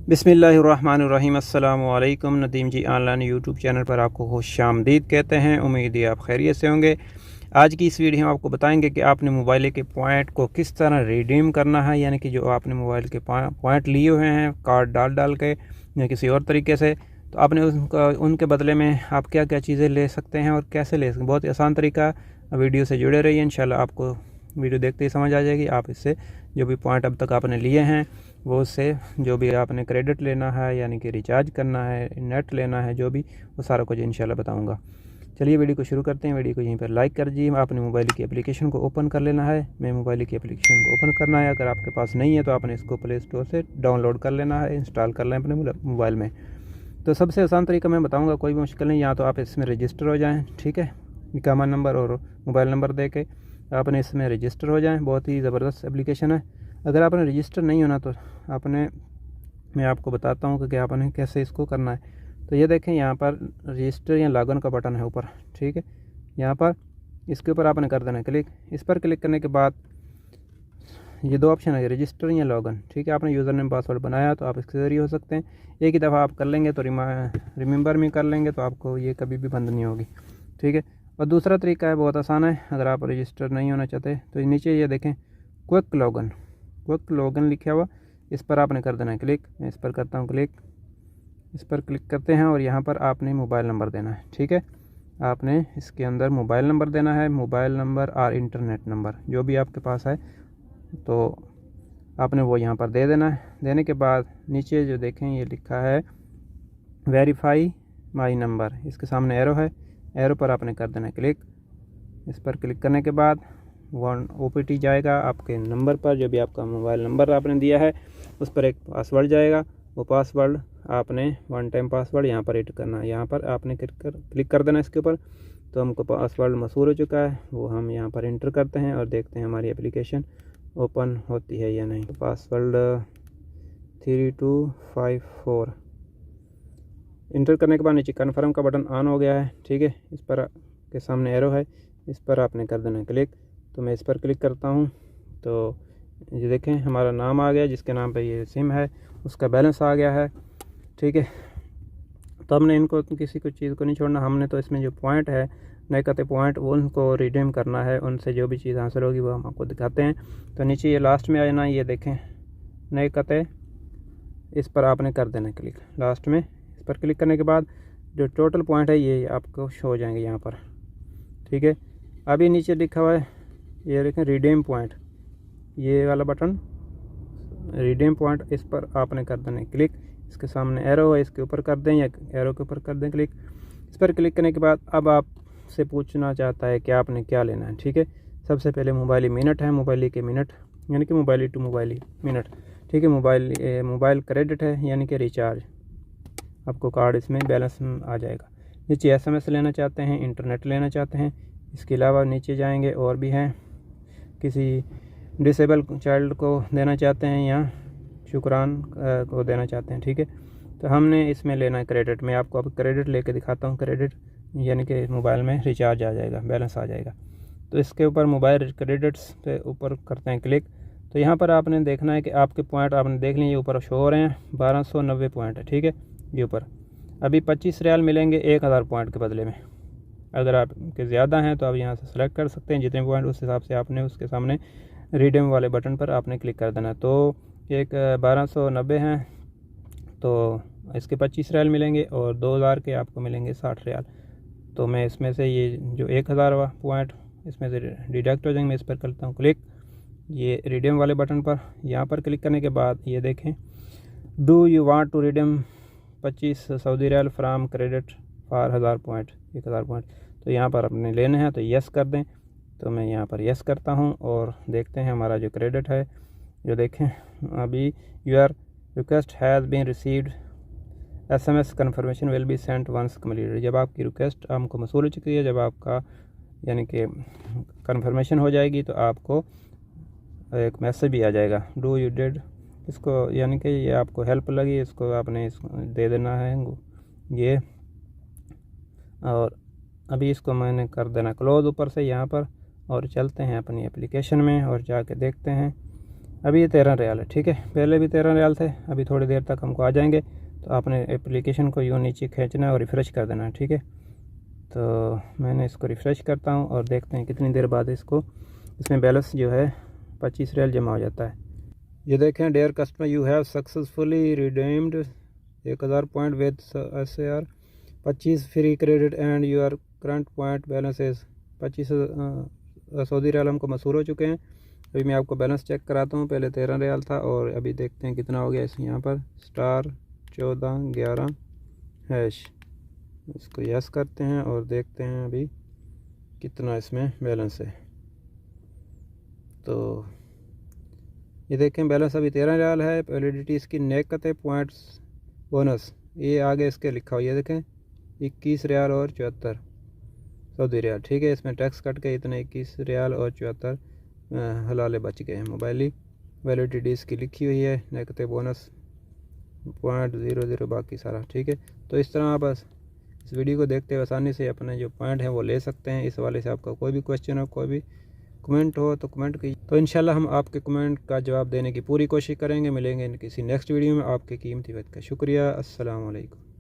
बिस्मिल्लाहिर्रहमानिर्रहीम। अस्सलाम वालेकुम। नदीम जी ऑनलाइन यूट्यूब चैनल पर आपको खुशामदीद कहते हैं। उम्मीद है आप खैरियत से होंगे। आज की इस वीडियो में आपको बताएंगे कि आपने मोबाइल के पॉइंट को किस तरह रिडीम करना है, यानी कि जो आपने मोबाइल के पॉइंट लिए हुए हैं कार्ड डाल के या किसी और तरीके से, तो आपने उनके बदले में आप क्या क्या चीज़ें ले सकते हैं और कैसे ले सकते हैं। बहुत ही आसान तरीका। वीडियो से जुड़े रहिए, इंशाल्लाह आपको वीडियो देखते ही समझ आ जाएगी। आप इससे जो भी पॉइंट अब तक आपने लिए हैं वो उससे जो भी आपने क्रेडिट लेना है, यानी कि रिचार्ज करना है, नेट लेना है, जो भी, वो सारा कुछ इंशाल्लाह बताऊंगा। चलिए वीडियो को शुरू करते हैं। वीडियो को यहीं पर लाइक कर दीजिए। आपने मोबाइल की एप्लीकेशन को ओपन कर लेना है। मैं मोबाइल की एप्लीकेशन को ओपन करना है। अगर आपके पास नहीं है तो आपने इसको प्ले स्टोर से डाउनलोड कर लेना है, इंस्टॉल कर लें अपने मोबाइल में। तो सबसे आसान तरीका मैं बताऊँगा, कोई भी मुश्किल नहीं। या तो आप इसमें रजिस्टर हो जाएँ, ठीक है, इकामा नंबर और मोबाइल नंबर दे के आपने इसमें रजिस्टर हो जाएं। बहुत ही ज़बरदस्त एप्लीकेशन है। अगर आपने रजिस्टर नहीं होना तो मैं आपको बताता हूँ कि आपने कैसे इसको करना है। तो ये देखें, यहाँ पर रजिस्टर या लॉगिन का बटन है ऊपर, ठीक है। यहाँ पर इसके ऊपर आपने कर देना क्लिक। इस पर क्लिक करने के बाद ये दो ऑप्शन है, रजिस्टर या लॉगिन, ठीक है। आपने यूज़र नेम पासवर्ड बनाया तो आप इसके ज़रिए हो सकते हैं। एक ही दफ़ा आप कर लेंगे तो रिमेंबर में कर लेंगे तो आपको ये कभी भी बंद नहीं होगी, ठीक है। और दूसरा तरीका है, बहुत आसान है। अगर आप रजिस्टर नहीं होना चाहते तो नीचे ये देखें क्विक लॉगिन लिखा हुआ, इस पर आपने कर देना है क्लिक। मैं इस पर करता हूँ क्लिक। इस पर क्लिक करते हैं और यहाँ पर आपने मोबाइल नंबर देना है, ठीक है। आपने इसके अंदर मोबाइल नंबर देना है, मोबाइल नंबर और इंटरनेट नंबर जो भी आपके पास है, तो आपने वो यहाँ पर दे देना है। देने के बाद नीचे जो देखें ये लिखा है वेरीफाई माई नंबर, इसके सामने एरो है, एरो पर आपने कर देना है क्लिक। इस पर क्लिक करने के बाद OPT जाएगा आपके नंबर पर, जो भी आपका मोबाइल नंबर आपने दिया है उस पर एक पासवर्ड जाएगा। वो पासवर्ड आपने वन टाइम पासवर्ड यहाँ पर एंटर करना है। यहाँ पर आपने क्लिक कर देना इसके ऊपर। तो हमको पासवर्ड मसूल हो चुका है, वो हम यहाँ पर एंटर करते हैं और देखते हैं हमारी एप्लीकेशन ओपन होती है या नहीं। तो पासवर्ड 3254 इंटर करने के बाद नीचे कन्फर्म का बटन ऑन हो गया है, ठीक है। इस पर के सामने एरो है, इस पर आपने कर देना है क्लिक। तो मैं इस पर क्लिक करता हूँ तो ये देखें हमारा नाम आ गया, जिसके नाम पे ये सिम है उसका बैलेंस आ गया है, ठीक है। तो हमने इनको किसी को चीज़ को नहीं छोड़ना, हमने तो इसमें जो पॉइंट है नए पॉइंट वो उनको रिडीम करना है। उनसे जो भी चीज़ हासिल होगी वो हम आपको दिखाते हैं। तो नीचे ये लास्ट में आना, ये देखें नए कते, इस पर आपने कर देना क्लिक लास्ट में। इस पर क्लिक करने के बाद जो टोटल पॉइंट है ये आपको शो हो जाएंगे यहाँ पर, ठीक है। अभी नीचे लिखा हुआ है, ये देखें रिडीम पॉइंट, ये वाला बटन रिडीम पॉइंट, इस पर आपने कर देना क्लिक। इसके सामने एरो है, इसके ऊपर कर दें या एरो के ऊपर कर दें क्लिक। इस पर क्लिक करने के बाद अब आपसे पूछना चाहता है कि आपने क्या लेना है, ठीक है। सबसे पहले मोबाइल मिनट है, मोबाइल के मिनट यानी कि मोबाइल टू मोबाइल मिनट, ठीक है। मोबाइल क्रेडिट है यानी कि रिचार्ज, आपको कार्ड इसमें बैलेंस आ जाएगा। नीचे SMS लेना चाहते हैं, इंटरनेट लेना चाहते हैं। इसके अलावा नीचे जाएंगे और भी हैं, किसी डिसेबल चाइल्ड को देना चाहते हैं या शुक्रान को देना चाहते हैं, ठीक है। तो हमने इसमें लेना है क्रेडिट। मैं आपको अब क्रेडिट लेके दिखाता हूँ। क्रेडिट यानी कि मोबाइल में रिचार्ज आ जाएगा, बैलेंस आ जाएगा। तो इसके ऊपर मोबाइल क्रेडिट्स पे ऊपर करते हैं क्लिक। तो यहाँ पर आपने देखना है कि आपके पॉइंट आपने देख लिए, ऊपर शो हो रहे हैं 1290 पॉइंट है, ठीक है। ये ऊपर अभी 25 रियाल मिलेंगे 1000 पॉइंट के बदले में। अगर आपके ज़्यादा हैं तो आप यहाँ से सेलेक्ट कर सकते हैं जितने पॉइंट, उस हिसाब से आपने उसके सामने रिडीम वाले बटन पर आपने क्लिक कर देना। तो एक 1290 हैं तो इसके 25 रियाल मिलेंगे और 2000 के आपको मिलेंगे 60 रियाल। तो मैं इसमें से ये जो 1000 पॉइंट इसमें से डिडक्ट हो जाएंगे। मैं इस पर करता हूँ क्लिक, ये रिडीम वाले बटन पर। यहाँ पर क्लिक करने के बाद ये देखें, do you want to redeem 25 Saudi riyal from credit for 1000 point, 1000 point. तो यहाँ पर अपने लेने हैं तो यस कर दें। तो मैं यहाँ पर यस करता हूँ और देखते हैं हमारा जो क्रेडिट है, जो देखें अभी your request has been received, SMS confirmation will be sent once completed. जब आपकी रिक्वेस्ट हमको मसूल हो चुकी है, जब आपका यानी कि कन्फर्मेशन हो जाएगी तो आपको एक मैसेज भी आ जाएगा, डू यू डिड, इसको यानी कि ये आपको हेल्प लगी, इसको आपने इसको दे देना है ये। और अभी इसको मैंने कर देना क्लोज ऊपर से यहाँ पर, और चलते हैं अपनी एप्लीकेशन में और जाके देखते हैं अभी ये 13 रियाल है, ठीक है। पहले भी 13 रियाल थे, अभी थोड़ी देर तक हमको आ जाएंगे। तो आपने एप्लीकेशन को यूँ नीचे खींचना है और रिफ़्रेश कर देना है, ठीक है। तो मैंने इसको रिफ़्रेश करता हूँ और देखते हैं कितनी देर बाद इसमें बैलेंस जो है 25 रियाल जमा हो जाता है। ये देखें, dear customer you have successfully redeemed 1000 point with SAR 25 free credit and your current point balance is 25 Saudi riyal हमको मसूर हो चुके हैं। अभी मैं आपको बैलेंस चेक कराता हूँ। पहले 13 रियाल था और अभी देखते हैं कितना हो गया। इस यहाँ पर *1411#। इसको यस करते हैं और देखते हैं अभी कितना इसमें बैलेंस है। तो ये देखें, बैलेंस अभी 13 रियाल है। वैलिडिटी इसकी नेकते पॉइंट्स बोनस ये आगे इसके लिखा हुआ, ये देखें 21 रियाल और 74 सऊदी रियाल, ठीक है। इसमें टैक्स कट के इतने 21 रियाल और 74 हलाले बच गए हैं। मोबाइली वैलिडिटी इसकी लिखी हुई है, नेकते बोनस .00 बाकी सारा, ठीक है। तो इस तरह आप बस इस वीडियो को देखते हुए आसानी से अपने जो पॉइंट हैं वो ले सकते हैं। इस वाले से आपका कोई भी क्वेश्चन हो, कोई भी कमेंट हो तो कमेंट कीजिए। तो इंशाल्लाह हम आपके कमेंट का जवाब देने की पूरी कोशिश करेंगे। मिलेंगे किसी नेक्स्ट वीडियो में। आपके कीमती वक्त का शुक्रिया। अस्सलाम वालेकुम।